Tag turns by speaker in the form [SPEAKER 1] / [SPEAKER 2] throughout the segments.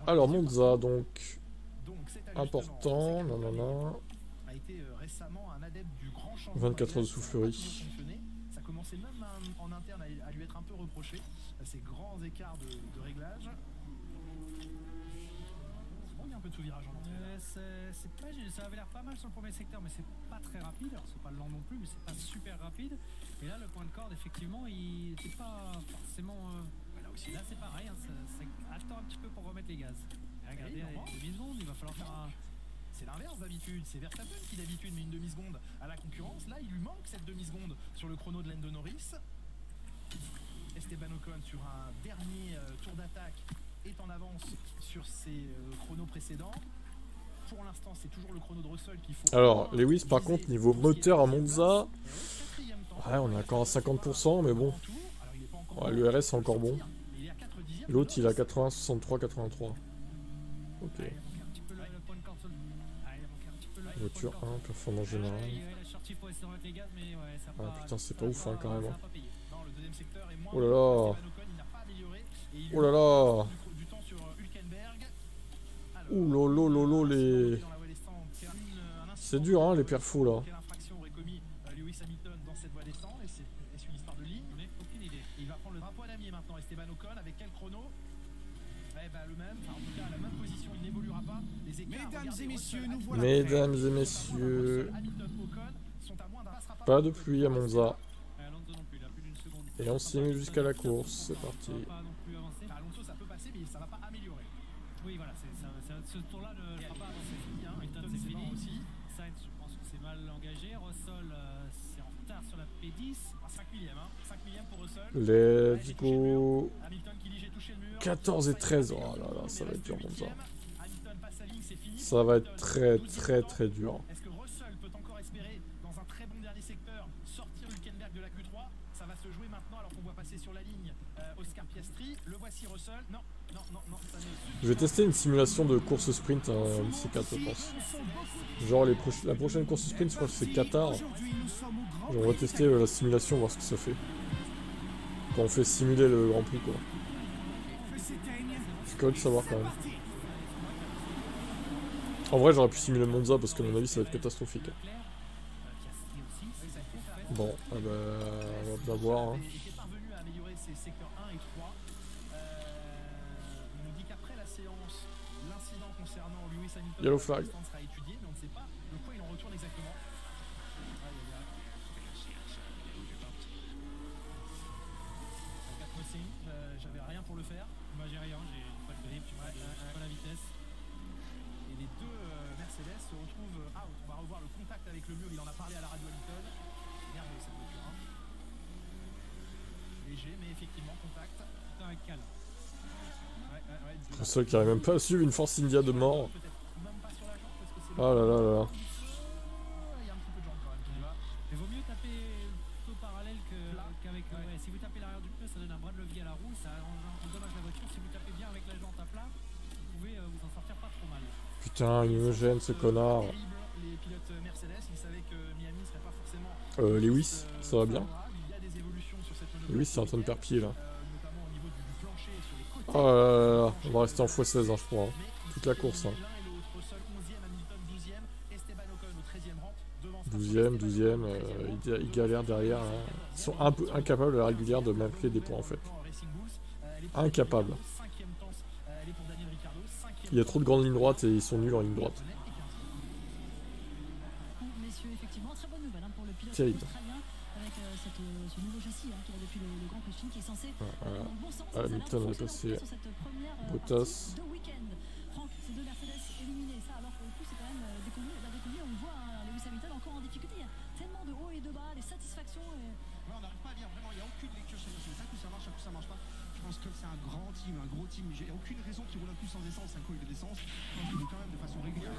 [SPEAKER 1] Alors Monza, donc, important, nanana.
[SPEAKER 2] A été récemment un adepte du grand changement.
[SPEAKER 1] 24 heures de soufflerie.
[SPEAKER 2] Ça commençait même en interne à lui être un peu reproché, ces grands écarts de réglage. Il y a un peu de sous-virage en entrée.
[SPEAKER 3] Ça avait l'air pas mal sur le premier secteur, mais c'est pas très rapide. Alors c'est pas lent non plus, mais c'est pas super rapide. Et là, le point de corde, effectivement, il n'était pas forcément. Là, c'est pareil, hein, ça attend un petit peu pour remettre les gaz. Et regardez, une demi-seconde, il va falloir faire un.
[SPEAKER 2] C'est l'inverse d'habitude, c'est Verstappen qui d'habitude met une demi-seconde à la concurrence. Là, il lui manque cette demi-seconde sur le chrono de Lando Norris. Esteban Ocon sur un dernier tour d'attaque est en avance sur ses chronos précédents. Pour l'instant, c'est toujours le chrono de Russell qu'il faut.
[SPEAKER 1] Alors, Lewis, par contre, niveau moteur à Monza, ouais, on est encore à 50%, mais bon. Ouais, le RS est encore bon. L'autre, il a 80, 63, 83. Ok. Voiture 1, performance générale. Ah putain, c'est pas ouf, hein, quand même. Oh là là. Oh là là. Ouh lolo lolo les... C'est dur hein les perfos là.
[SPEAKER 2] Lewis Hamilton dans cette voie des 100 et c'est une histoire de ligne, mais aucune idée. Il va prendre le drapeau à damier maintenant, Esteban Ocon avec quel chrono? Eh ben le même, en tout cas à la même position, il n'évoluera pas. Les écarts, mesdames et messieurs, nous voilà.
[SPEAKER 1] Mesdames et messieurs, pas de pluie à Monza. Et on simule jusqu'à la course, c'est parti.
[SPEAKER 2] Alonso ça peut passer mais ça va pas améliorer.
[SPEAKER 3] Oui voilà, ce tour-là ne va pas avancer. Hamilton c'est fini aussi. Sainz je pense que c'est mal engagé. Russell c'est en retard sur la P10.
[SPEAKER 2] 5 millièmes, hein. 5 millièmes pour Russell.
[SPEAKER 1] Let's go. 14 et 13, oh là là, ça va être dur Monza. Ça va être très très très dur.
[SPEAKER 2] Est-ce que Russell peut encore espérer dans un très bon dernier secteur sortir Hülkenberg de la Q3? Ça va se jouer maintenant alors qu'on voit passer sur la ligne Oscar Piastri. Le voici Russell. Non, non, non, non, ça ne...
[SPEAKER 1] Je vais tester une simulation de course sprint C4 je pense. Genre la prochaine course sprint je crois que c'est Qatar. On va tester la simulation, voir ce que ça fait. Quand on fait simuler le Grand Prix quoi. C'est curieux de savoir quand même. En vrai j'aurais pu simuler Monza parce que à mon avis ça va être catastrophique. Bon, ah bah, on va bien voir. Hein. Yellow flag.
[SPEAKER 2] J'avais rien pour le faire.
[SPEAKER 3] Moi j'ai rien, j'ai pas de grip, tu vois, pas la vitesse.
[SPEAKER 2] Et les deux Mercedes se retrouvent out. On va revoir le contact avec le mur, il en a parlé à la radio Hamilton. Nerveux cette voiture. Hein. Léger, mais effectivement, contact.
[SPEAKER 3] Putain, avec calme.
[SPEAKER 1] Le seul qui arrive même pas à suivre une Force India de mort. Ah là là là là.
[SPEAKER 2] Il y a un petit peu de jambes quand même.
[SPEAKER 3] Mais vaut mieux taper plutôt parallèle qu'avec... Ouais, si vous tapez l'arrière du pneu, ça donne un bras de levier à la roue, ça endommage la voiture. Si vous tapez bien avec la jante à plat, vous pouvez vous en sortir pas trop mal.
[SPEAKER 1] Putain, il me gêne ce connard.
[SPEAKER 2] Les pilotes Mercedes, ils savaient que Miami serait pas forcément...
[SPEAKER 1] Lewis, ça va bien? Lewis c'est en train de perdre pied là. Oh là là là là, on va rester en x16 hein, je crois. Hein. Toute la course. Hein. 12ème, ils galèrent derrière. Hein. Ils sont un peu incapables à la régulière de marquer des points en fait. Incapables. Il y a trop de grandes lignes droites et ils sont nuls en ligne droite. Terrible. Voilà, Hamilton va passer Bottas.
[SPEAKER 2] Un gros team, j'ai aucune raison qu'il roule un plus sans essence, un coup il est d'essence, donc il est quand même de façon régulière,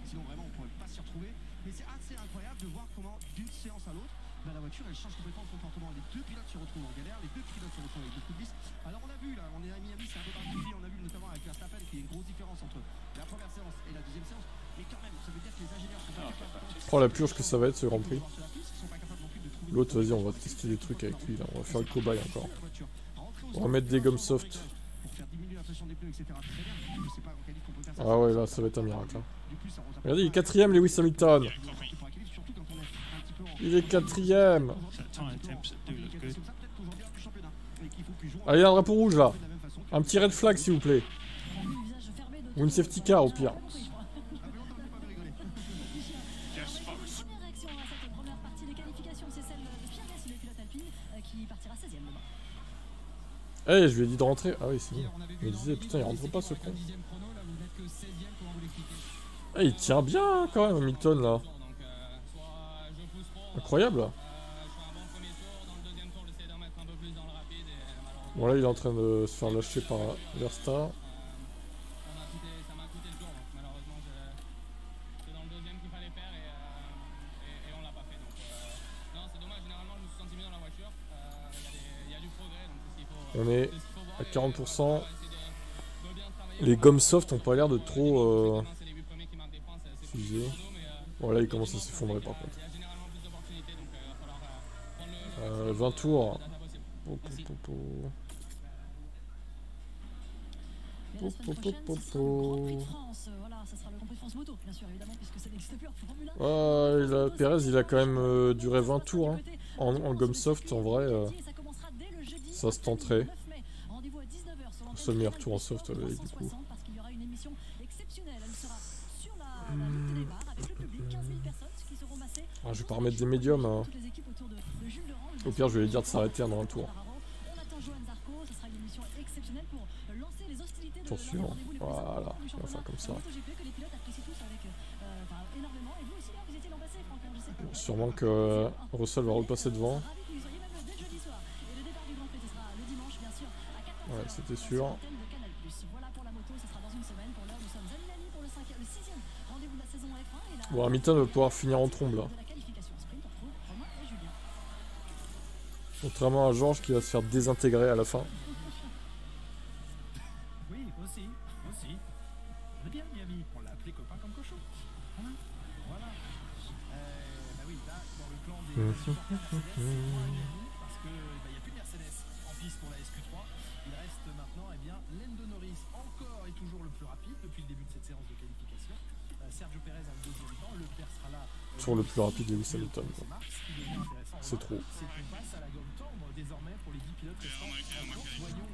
[SPEAKER 2] sinon vraiment on pourrait pas s'y retrouver, mais c'est assez incroyable de voir comment d'une séance à l'autre, ben, la voiture elle change complètement de comportement, les deux pilotes se retrouvent en galère, les deux pilotes se retrouvent avec des coups de vis, alors on a vu là, on est à Miami, c'est un peu particulier, on a vu notamment avec Verstappen qu'il y a une grosse différence entre la première séance et la deuxième séance, mais quand même ça veut dire que les ingénieurs sont pas capables.
[SPEAKER 1] Oh la purge que ça va être ce Grand Prix. L'autre vas-y on va tester des trucs avec lui là, on va faire le cobaye encore. On va mettre des gommes soft.
[SPEAKER 2] pneus, etc. Très bien. Je sais pas en qualif qu'on peut faire ça.
[SPEAKER 1] Ah ouais, là, ça va être un miracle. Hein.
[SPEAKER 2] Du plus, ça ressort.
[SPEAKER 1] Regardez, il est 4ème, Lewis Hamilton.
[SPEAKER 2] Surtout quand on est un petit peu en
[SPEAKER 1] Il est 4ème.
[SPEAKER 2] qualification. Ça peut-être qu'aujourd'hui, un championnat. Et qu'il faut plus jouer
[SPEAKER 1] Allez, un drapeau rouge là.
[SPEAKER 2] de la même façon.
[SPEAKER 1] Un petit red flag, s'il vous plaît. Ou une safety car au pire.
[SPEAKER 4] Première réaction à cette première partie des qualifications, c'est celle de Pierre Gasly, le pilote alpine, qui partira 16e demain.
[SPEAKER 1] Eh, je lui ai dit de rentrer. Ah oui, c'est bon. Je me disais, putain, il rentre pas ce con. Eh, il tient bien hein, quand même, Hamilton là. Incroyable. Bon là il est en train de se faire lâcher par Verstappen.
[SPEAKER 5] Ça m'a coûté le tour, donc malheureusement c'est dans le deuxième qu'il fallait faire et on l'a pas fait. Donc non, c'est dommage, généralement je me suis senti mieux dans la voiture. Il y a du progrès, donc c'est ce qu'il faut.
[SPEAKER 1] On est
[SPEAKER 5] C'est ce qu'il faut voir.
[SPEAKER 1] à 40%.
[SPEAKER 5] De bien travailler.
[SPEAKER 1] Les gommes soft ont pas l'air de trop
[SPEAKER 5] C'est les 8 premiers qui marquent des points, c'est
[SPEAKER 1] fusés.
[SPEAKER 5] chrono, mais
[SPEAKER 1] Bon là il commence à s'effondrer par contre.
[SPEAKER 5] il y a généralement plus d'opportunités, donc il va falloir prendre le
[SPEAKER 1] 20 tours.
[SPEAKER 5] data possible.
[SPEAKER 4] Et la semaine prochaine, ce sera le Grand Prix de France. Voilà, ça sera le Grand Prix de France moto, bien sûr, évidemment, puisque ça n'existe plus en Formule 1.
[SPEAKER 1] Ah, Pérez il a quand même duré 20 tours hein. En gomme soft en vrai. Ça se tenterait. Le seul meilleur tour en soft du coup.
[SPEAKER 4] Parce qu'il y aura une émission exceptionnelle. Elle sera sur la route des bars avec le public, 15 000 personnes qui seront massées.
[SPEAKER 1] Ah, je vais pas remettre des médiums. Hein.
[SPEAKER 4] Toutes les équipes autour de Jules Laurent.
[SPEAKER 1] Au pire je vais lui dire de s'arrêter dans un tour.
[SPEAKER 4] On attend Johan Zarco, ce sera une émission exceptionnelle pour lancer les hostilités de
[SPEAKER 1] Tour suivant.
[SPEAKER 4] rendez-vous les plus
[SPEAKER 1] Voilà,
[SPEAKER 4] importants du
[SPEAKER 1] on va
[SPEAKER 4] championnat.
[SPEAKER 1] faire comme ça.
[SPEAKER 4] MotoGP que les pilotes apprécient tous avec énormément. Et vous aussi, là, vous étiez l'an passé, Franck, je sais que...
[SPEAKER 1] Sûrement que Russell va repasser devant.
[SPEAKER 4] Ravi que vous soyez même dès jeudi soir. Et le départ du Grand Prix, ce sera le dimanche, bien sûr, à 14h.
[SPEAKER 1] Ouais, c'était sûr.
[SPEAKER 4] Voilà pour la moto, ce sera dans une semaine. Pour l'heure, nous sommes à Miami pour le 6e rendez-vous de la saison F1. Et la
[SPEAKER 1] Bon, Hamilton va pouvoir finir en trombe là.
[SPEAKER 4] de la qualification sprint, on retrouve Romain et Julien.
[SPEAKER 1] Contrairement à Georges qui va se faire désintégrer à la fin.
[SPEAKER 3] Oui, aussi. On est bien, Miami. On l'a appelé copain comme cochon. Hein, voilà. Bah oui, là, dans le clan des supporters Mercedes, c'est moins Miami, parce que il n'y a plus de Mercedes en piste pour la SQ3. Il reste maintenant, eh bien, Lando Norris encore et toujours le plus rapide depuis le début de cette séance de qualification. Sergio Perez a le deuxième temps. Leclerc sera là.
[SPEAKER 1] Toujours le plus rapide Lewis Hamilton. C'est trop.
[SPEAKER 3] C'est qu'on passe à la gomme tendre désormais pour les 10 pilotes restants. Voyons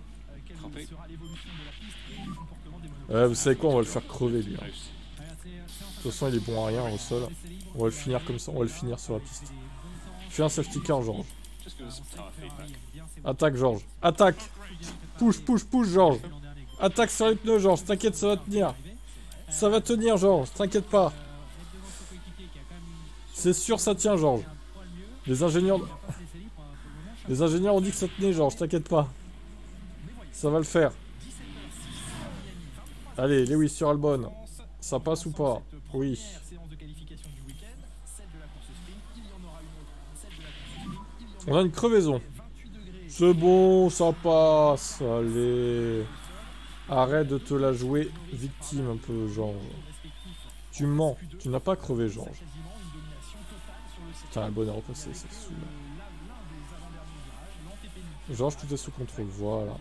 [SPEAKER 3] quelle sera l'évolution de la piste et du comportement des monoplaces.
[SPEAKER 1] Vous savez quoi, on va le faire crever lui. Hein. De toute façon il est bon à rien au sol. On va le finir comme ça, on va le finir sur la piste. Fais un safety car Georges. Attaque Georges. Attaque. Push Georges. Attaque sur les pneus Georges, t'inquiète ça va tenir. Ça va tenir Georges, t'inquiète pas. C'est sûr ça tient Georges. Les ingénieurs ont dit que ça tenait Georges, t'inquiète pas. Ça va le faire. Allez, Lewis sur Albon. Ça passe ou pas? Oui. On a une crevaison. C'est bon, ça passe. Allez. Arrête de te la jouer victime un peu, Georges. Tu mens. Tu n'as pas crevé, Georges. Putain, Albon est repassé, c'est sous. Georges, tout est sous contrôle. Voilà.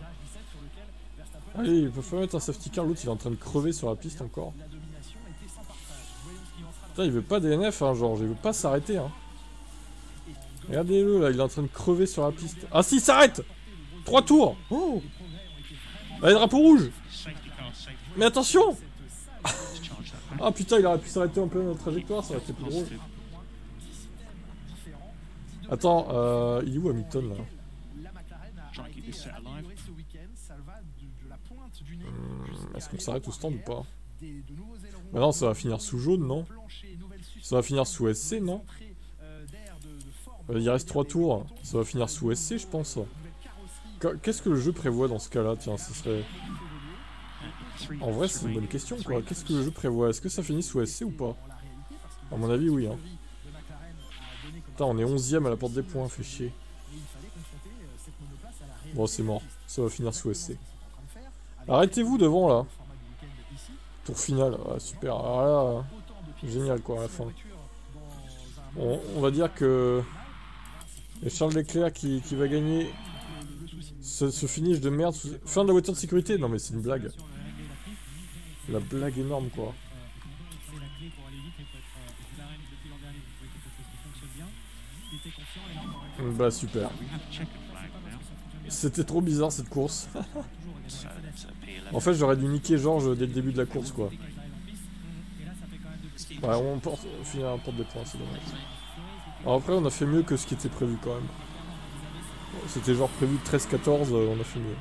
[SPEAKER 1] Allez, il peut pas mettre un safety car. L'autre, il est en train de crever sur la piste encore. Putain, il veut pas DNF, hein, Georges. Il veut pas s'arrêter, hein. Regardez-le, là. Il est en train de crever sur la piste. Ah, si, il s'arrête! 3 tours! Oh! Allez, drapeau rouge! Mais attention! Ah, putain, il aurait pu s'arrêter en pleine trajectoire. Ça aurait été plus drôle. Attends, il est où Hamilton, là? Est-ce qu'on s'arrête au stand ou pas? Bah non, ça va finir sous jaune, non? Ça va finir sous SC, non? Il reste 3 tours. Ça va finir sous SC, je pense. Qu'est-ce que le jeu prévoit dans ce cas-là? Tiens, ce serait... En vrai, c'est une bonne question, quoi. Qu'est-ce que le jeu prévoit? Est-ce que ça finit sous SC ou pas? À mon avis, oui, hein. Putain, on est 11ème à la porte des points, fait chier. Bon, c'est mort. Ça va finir sous SC. Arrêtez-vous devant, là. Tour final. Ah, super. Alors là, génial, quoi, à la fin. Bon, on va dire que... Et Charles Leclerc qui va gagner ce finish de merde. Fin de la voiture de sécurité? Non, mais c'est une blague. La blague énorme, quoi.
[SPEAKER 3] C'est la clé pour aller vite et pour être l'arène depuis l'an dernier. Vous trouvez quelque chose qui fonctionne bien. Il était confiant et là encore une fois.
[SPEAKER 1] Bah super. C'était trop bizarre cette course. En fait j'aurais dû niquer Georges dès le début de la course quoi. Ouais, on finit à un porte des points, c'est dommage. Alors après on a fait mieux que ce qui était prévu quand même. C'était genre prévu 13-14, on a fait mieux.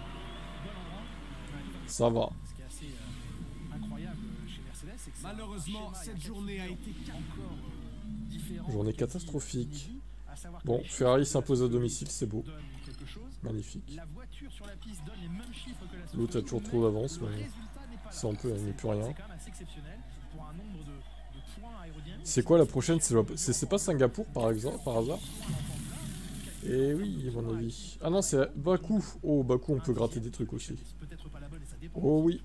[SPEAKER 1] Ça va.
[SPEAKER 2] Ce qui est assez incroyable chez Mercedes, c'est que
[SPEAKER 6] Malheureusement, cette journée a été
[SPEAKER 2] encore différent.
[SPEAKER 1] Journée catastrophique.
[SPEAKER 2] À savoir que
[SPEAKER 1] Bon,
[SPEAKER 2] les
[SPEAKER 1] Ferrari s'impose à domicile, c'est beau.
[SPEAKER 2] donnent quelque chose.
[SPEAKER 1] Magnifique.
[SPEAKER 2] La voiture sur la piste donne les mêmes chiffres que la
[SPEAKER 1] L'autre a toujours trop d'avance,
[SPEAKER 2] Le
[SPEAKER 1] mais
[SPEAKER 2] résultat n'est pas là.
[SPEAKER 1] ça on peut, il n'y a plus rien.
[SPEAKER 2] C'est quand même assez exceptionnel pour un nombre de points aérodynamiques.
[SPEAKER 1] C'est quoi la prochaine? C'est pas Singapour par exemple, par hasard? Eh oui, à mon avis. Ah non, c'est Bakou. Oh, Bakou, on peut gratter des trucs aussi.
[SPEAKER 2] Peut-être pas la bonne et ça dépend
[SPEAKER 1] Oh oui.